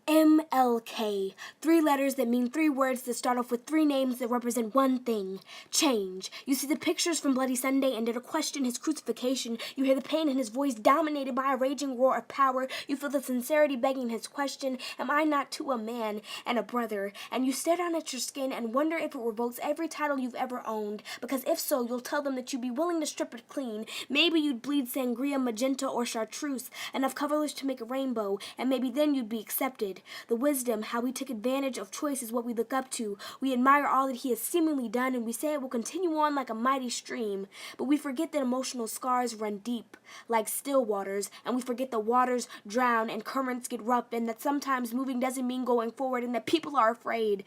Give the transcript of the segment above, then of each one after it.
MLK. 3 letters that mean 3 words that start off with 3 names that represent one thing: change. You see the pictures from Bloody Sunday and dare to question his crucifixion. You hear the pain in his voice dominated by a raging roar of power. You feel the sincerity begging his question, am I not too a man and a brother? And you stare down at your skin and wonder if it revokes every title you've ever owned. Because if so, you'll tell them that you'd be willing to strip it clean. Maybe you'd bleed sangria, magenta, or chartreuse, enough colors to make a rainbow, and maybe then you'd be accepted. The wisdom, how we took advantage of choice is what we look up to. We admire all that he has seemingly done, and we say it will continue on like a mighty stream. But we forget that emotional scars run deep, like still waters, and we forget that waters drown and currents get rough, and that sometimes moving doesn't mean going forward, and that people are afraid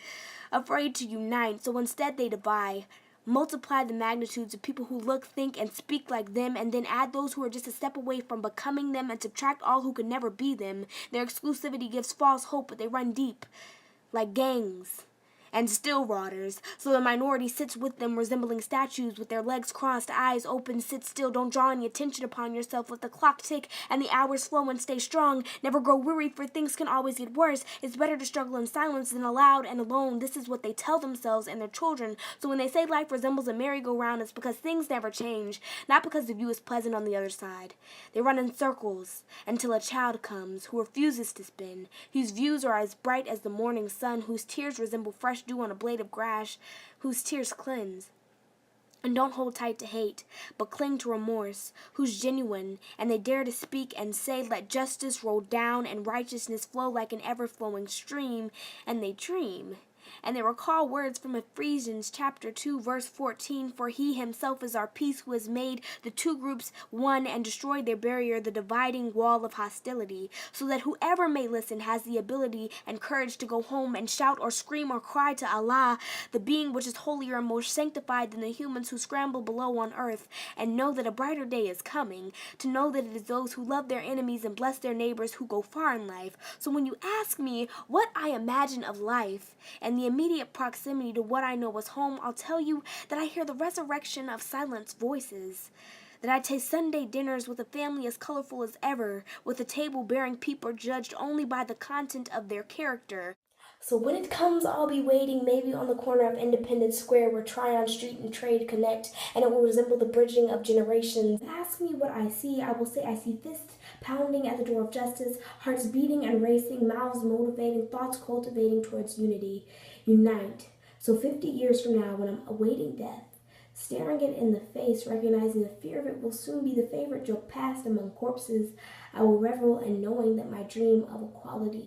to unite, so instead they divide. Multiply the magnitudes of people who look, think, and speak like them, and then add those who are just a step away from becoming them, and subtract all who could never be them. Their exclusivity gives false hope, but they run deep, like gangs and still waters. So the minority sits with them, resembling statues with their legs crossed, eyes open. Sit still, don't draw any attention upon yourself. Let the clock tick and the hours flow, and stay strong. Never grow weary, for things can always get worse. It's better to struggle in silence than aloud and alone. This is what they tell themselves and their children. So when they say life resembles a merry-go-round, it's because things never change, not because the view is pleasant on the other side. They run in circles until a child comes who refuses to spin, whose views are as bright as the morning sun, whose tears resemble fresh dew on a blade of grass, whose tears cleanse. And don't hold tight to hate, but cling to remorse, who's genuine, and they dare to speak and say, let justice roll down and righteousness flow like an ever-flowing stream, and they dream. And they recall words from Ephesians chapter 2, verse 14, for he himself is our peace, who has made the two groups one and destroyed their barrier, the dividing wall of hostility, so that whoever may listen has the ability and courage to go home and shout or scream or cry to Allah, the being which is holier and more sanctified than the humans who scramble below on earth, and know that a brighter day is coming, to know that it is those who love their enemies and bless their neighbors who go far in life. So when you ask me what I imagine of life and the immediate proximity to what I know as home, I'll tell you that I hear the resurrection of silenced voices, that I taste Sunday dinners with a family as colorful as ever, with a table bearing people judged only by the content of their character. So when it comes, I'll be waiting, maybe on the corner of Independence Square where Tryon Street and Trade connect, and it will resemble the bridging of generations. Ask me what I see, I will say I see fists pounding at the door of justice, hearts beating and racing, mouths motivating, thoughts cultivating towards unity. Unite. So 50 years from now, when I'm awaiting death, staring it in the face, recognizing the fear of it will soon be the favorite joke passed among corpses, I will revel in knowing that my dream of equality